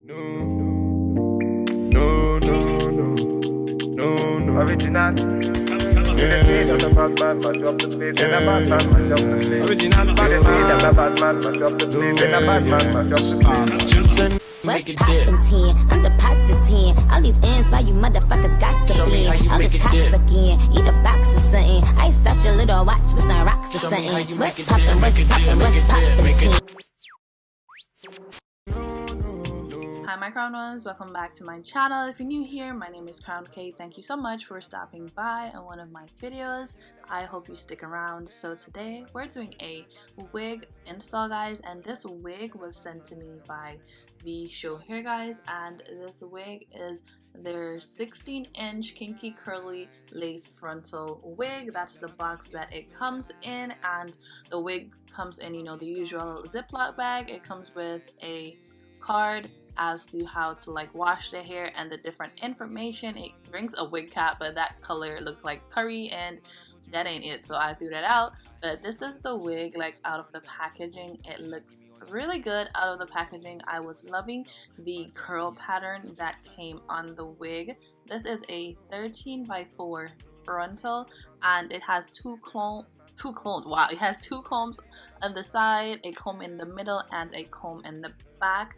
No. Original. What's poppin' 10? I'm depositing 10. All these ends by you motherfuckers got to be. All this cops again. Eat a box or something. I such a little watch with some rocks or something. What's poppin', what's poppin' 10? Hi my crown ones, welcome back to my channel. If you're new here, my name is Crown K. Thank you so much for stopping by on one of my videos. I hope you stick around. So today we're doing a wig install, guys, and this wig was sent to me by VSHOW here, guys, and this wig is their 16-inch kinky curly lace frontal wig. That's the box that it comes in, and the wig comes in, you know, the usual Ziploc bag. It comes with a card as to how to like wash the hair and the different information. It brings a wig cap, but that color looks like curry and that ain't it, so I threw that out. But this is the wig like out of the packaging. It looks really good out of the packaging. I was loving the curl pattern that came on the wig. This is a 13x4 frontal and it has two combs. Wow, it has two combs on the side, a comb in the middle and a comb in the back,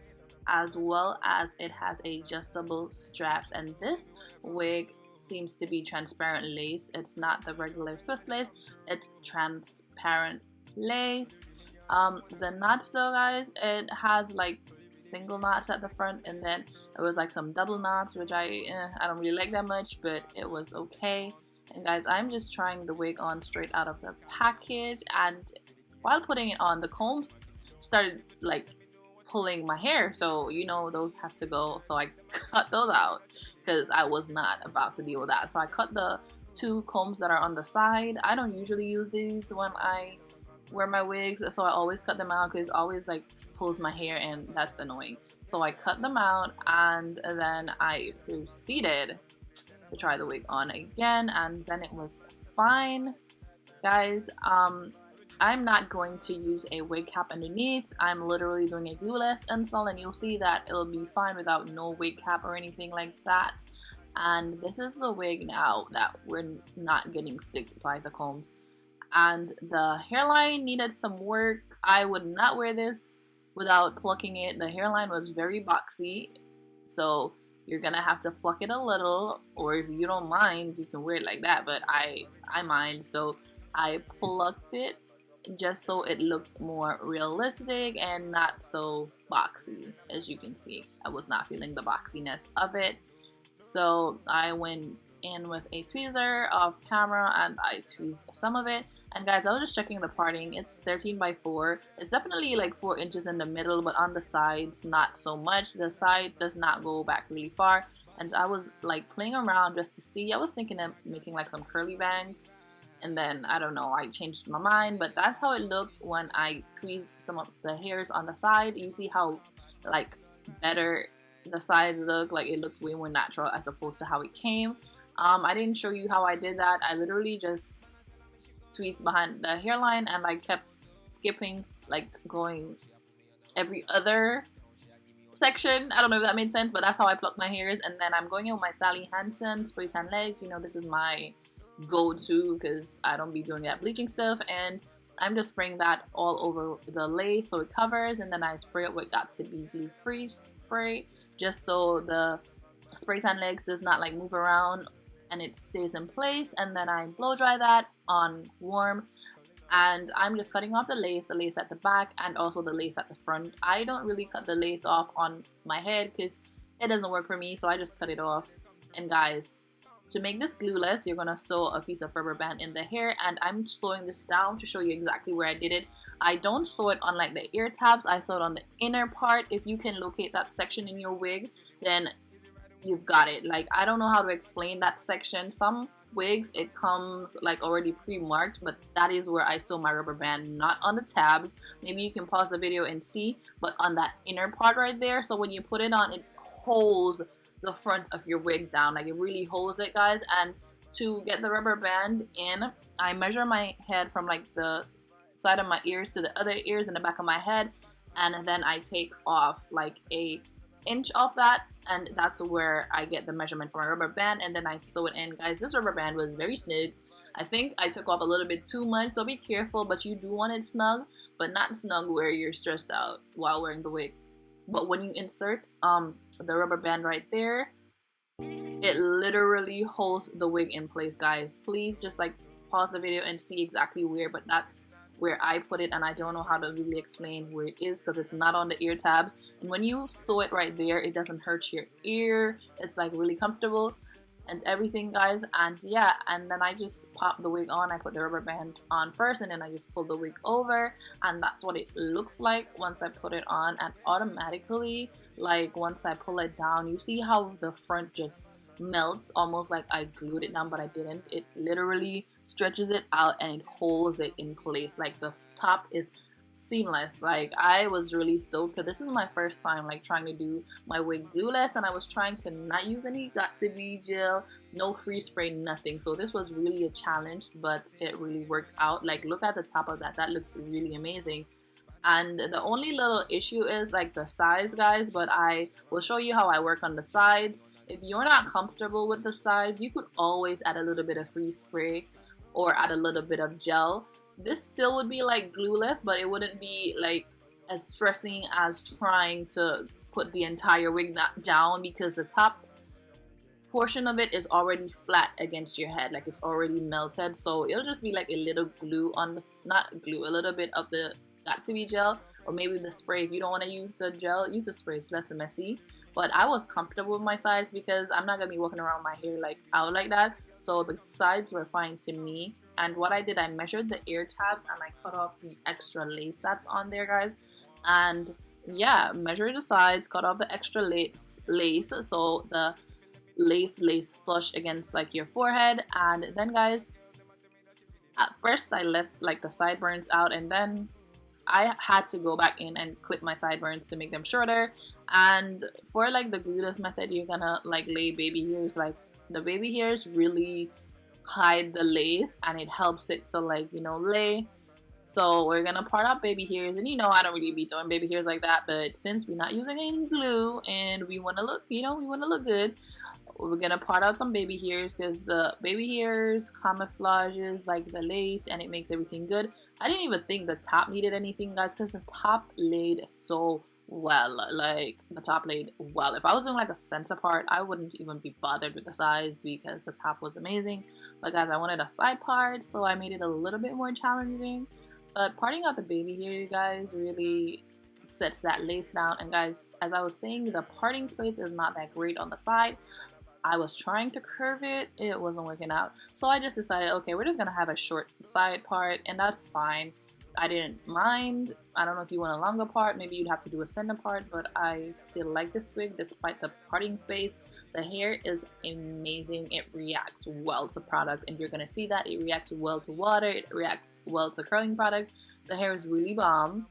as well as it has adjustable straps. And this wig seems to be transparent lace. It's not the regular Swiss lace, it's transparent lace. The knots though, guys, it has like single knots at the front, and then it was like some double knots, which I don't really like that much, but it was okay. And guys, I'm just trying the wig on straight out of the package, and while putting it on, the combs started like pulling my hair, so you know those have to go. So I cut those out because I was not about to deal with that. So I cut the two combs that are on the side. I don't usually use these when I wear my wigs, so I always cut them out because it always like pulls my hair and that's annoying. So I cut them out and then I proceeded to try the wig on again, and then it was fine, guys. I'm not going to use a wig cap underneath. I'm literally doing a glueless install, and you'll see that it'll be fine without no wig cap or anything like that. And this is the wig now that we're not getting sticked by the combs. And the hairline needed some work. I would not wear this without plucking it. The hairline was very boxy, so you're gonna have to pluck it a little, or if you don't mind, you can wear it like that, but I mind, so I plucked it just so it looked more realistic and not so boxy. As you can see, I was not feeling the boxiness of it, so I went in with a tweezer off camera and I tweezed some of it. And guys, I was just checking the parting. It's 13x4. It's definitely like 4 inches in the middle, but on the sides not so much. The side does not go back really far, and I was like playing around just to see. I was thinking of making like some curly bangs, and then I don't know, I changed my mind, but that's how it looked when I tweezed some of the hairs on the side. You see how like better the sides look, like it looked way more natural as opposed to how it came. I didn't show you how I did that. I literally just tweezed behind the hairline and I kept skipping, like going every other section. I don't know if that made sense, but that's how I pluck my hairs. And then I'm going in with my Sally Hansen spray tan legs. You know, this is my go-to because I don't be doing that bleaching stuff, and I'm just spraying that all over the lace so it covers, and then I spray it with Got to Be Glue Free spray just so the spray tan legs does not like move around and it stays in place. And then I blow dry that on warm, and I'm just cutting off the lace at the back and also the lace at the front. I don't really cut the lace off on my head because it doesn't work for me, so I just cut it off. And guys, to make this glueless, you're gonna sew a piece of rubber band in the hair, and I'm slowing this down to show you exactly where I did it. I don't sew it on like the ear tabs, I sew it on the inner part. If you can locate that section in your wig, then you've got it. Like, I don't know how to explain that section. Some wigs it comes like already pre-marked, but that is where I sew my rubber band, not on the tabs. Maybe you can pause the video and see, but on that inner part right there. So when you put it on, it holds the front of your wig down, like it really holds it, guys. And to get the rubber band in, I measure my head from like the side of my ears to the other ears in the back of my head, and then I take off like a inch off that, and that's where I get the measurement for my rubber band, and then I sew it in. Guys, this rubber band was very snug. I think I took off a little bit too much, so be careful, but you do want it snug, but not snug where you're stressed out while wearing the wig. But when you insert the rubber band right there, it literally holds the wig in place, guys. Please just like pause the video and see exactly where, but that's where I put it, and I don't know how to really explain where it is because it's not on the ear tabs. And when you sew it right there, it doesn't hurt your ear. It's like really comfortable and everything, guys. And yeah, and then I just pop the wig on. I put the rubber band on first, and then I just pull the wig over, and that's what it looks like once I put it on. And automatically, like once I pull it down, you see how the front just melts, almost like I glued it down, but I didn't. It literally stretches it out and it holds it in place. Like the top is seamless. Like I was really stoked because this is my first time like trying to do my wig glueless, and I was trying to not use any Got2b gel, no free spray, nothing. So this was really a challenge, but it really worked out. Like look at the top of that. That looks really amazing. And the only little issue is like the size, guys, but I will show you how I work on the sides. If you're not comfortable with the sides, you could always add a little bit of free spray or add a little bit of gel. This still would be like glueless, but it wouldn't be like as stressing as trying to put the entire wig down, because the top portion of it is already flat against your head, like it's already melted. So it'll just be like a little glue on the, not glue, a little bit of the Got2b gel, or maybe the spray. If you don't want to use the gel, use the spray, it's less messy. But I was comfortable with my size because I'm not gonna be walking around my hair like out like that, so the sides were fine to me. And what I did, I measured the ear tabs and I cut off the extra lace that's on there, guys. And yeah, measure the sides, cut off the extra lace so the lace flush against like your forehead. And then, guys, at first I left like the sideburns out, and then I had to go back in and clip my sideburns to make them shorter. And for like the glueless method, you're gonna like lay baby hairs. Like the baby hairs really hide the lace, and it helps it to like, you know, lay. So we're gonna part out baby hairs, and you know I don't really be throwing baby hairs like that, but since we're not using any glue and we want to look, you know, we want to look good, we're gonna part out some baby hairs because the baby hairs camouflages like the lace and it makes everything good. I didn't even think the top needed anything, guys, because the top laid so well. Like the top laid well. If I was doing like a center part, I wouldn't even be bothered with the size because the top was amazing. But guys, I wanted a side part, so I made it a little bit more challenging. But parting out the baby hair, you guys, really sets that lace down. And guys, as I was saying, the parting space is not that great on the side. I was trying to curve it, it wasn't working out. So I just decided, okay, we're just gonna have a short side part, and that's fine. I didn't mind. I don't know if you want a longer part, maybe you'd have to do a center part, but I still like this wig despite the parting space. The hair is amazing. It reacts well to product, and you're gonna see that. It reacts well to water, it reacts well to curling product. The hair is really bomb.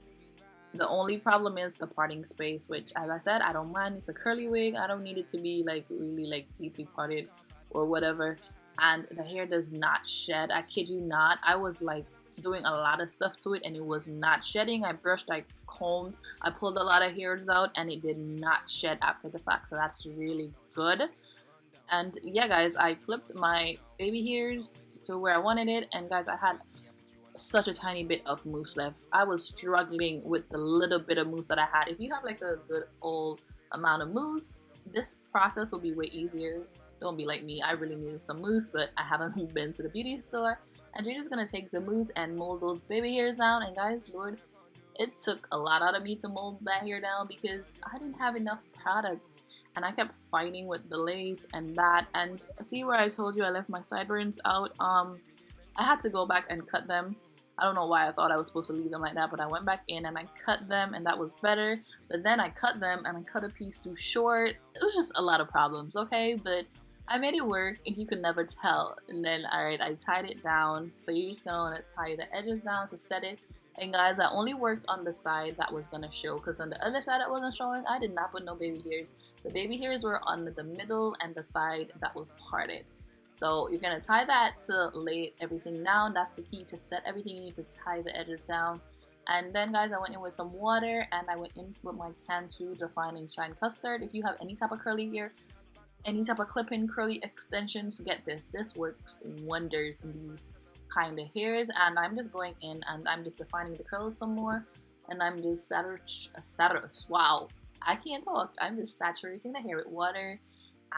The only problem is the parting space, which, as I said, I don't mind. It's a curly wig. I don't need it to be like really like deeply parted or whatever. And the hair does not shed. I kid you not. I was like doing a lot of stuff to it and it was not shedding. I brushed, I combed, I pulled a lot of hairs out, and it did not shed after the fact. So that's really good. And yeah, guys, I clipped my baby hairs to where I wanted it. And guys, I had such a tiny bit of mousse left. I was struggling with the little bit of mousse that I had. If you have like a good old amount of mousse, this process will be way easier. Don't be like me. I really needed some mousse, but I haven't been to the beauty store. And you're just gonna take the mousse and mold those baby hairs down. And guys, Lord, it took a lot out of me to mold that hair down because I didn't have enough product. And I kept fighting with the lace and that. And see where I told you I left my sideburns out? I had to go back and cut them. I don't know why I thought I was supposed to leave them like that, but I went back in and I cut them, and that was better. But then I cut them and I cut a piece too short. It was just a lot of problems, okay? But I made it work, and you could never tell. And then, alright, I tied it down. So you're just gonna want to tie the edges down to set it. And guys, I only worked on the side that was gonna show, because on the other side that wasn't showing, I did not put no baby hairs. The baby hairs were on the middle and the side that was parted. So you're gonna tie that to lay everything down. That's the key to set everything. You need to tie the edges down. And then guys, I went in with some water and I went in with my Cantu Define and Shine Custard. If you have any type of curly hair, any type of clip-in curly extensions, get this. This works wonders in these kind of hairs. And I'm just going in and I'm just defining the curls some more. And I'm just wow, I can't talk. I'm just saturating the hair with water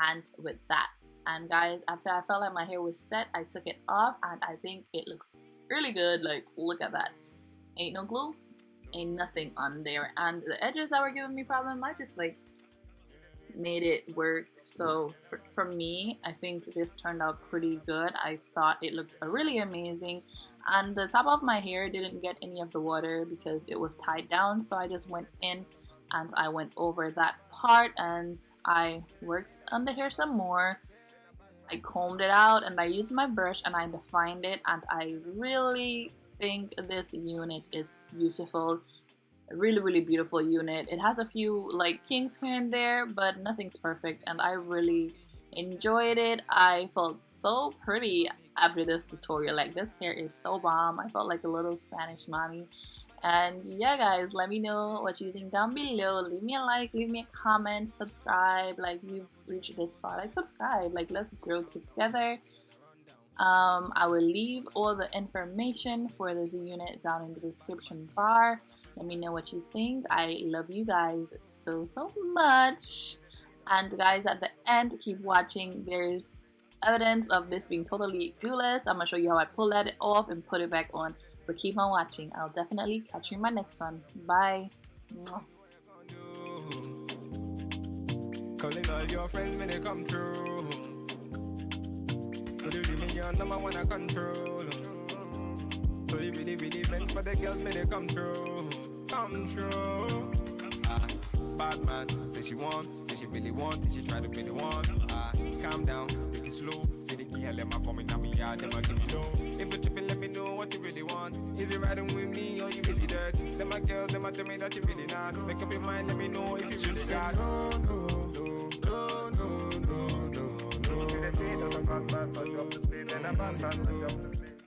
and with that. And guys, after I felt like my hair was set, I took it off and I think it looks really good. Like, look at that. Ain't no glue, ain't nothing on there. And the edges that were giving me problem, I just like made it work. So for me, I think this turned out pretty good. I thought it looked really amazing. And the top of my hair didn't get any of the water because it was tied down. So I just went in and I went over that part and I worked on the hair some more. I combed it out and I used my brush and I defined it, and I really think this unit is beautiful. A really beautiful unit. It has a few like kinks here and there, but nothing's perfect, and I really enjoyed it. I felt so pretty after this tutorial. Like, this hair is so bomb. I felt like a little Spanish mommy. And yeah guys, let me know what you think down below. Leave me a like, leave me a comment, subscribe. Like, you've reached this far, like subscribe. Like, let's grow together. I will leave all the information for this unit down in the description bar. Let me know what you think. I love you guys so much. And guys, at the end, keep watching. There's evidence of this being totally glueless. I'm gonna show you how I pull that off and put it back on. So keep on watching. I'll definitely catch you in my next one. Bye. Mwah. Calling all your friends when they come through. So you really your number one I control. So you really meant for the girls when they come through. Come through. Bad man, say she want, say she really want, say she try to be the one. Calm down, take it slow. Say the girl, let my come in on me yard, them I give me low. If you're tripping, let me know what you really want. Is it riding with me or you really dirt? Them my girls, them I tell me that you really not. Make up your mind, let me know if you really got. No.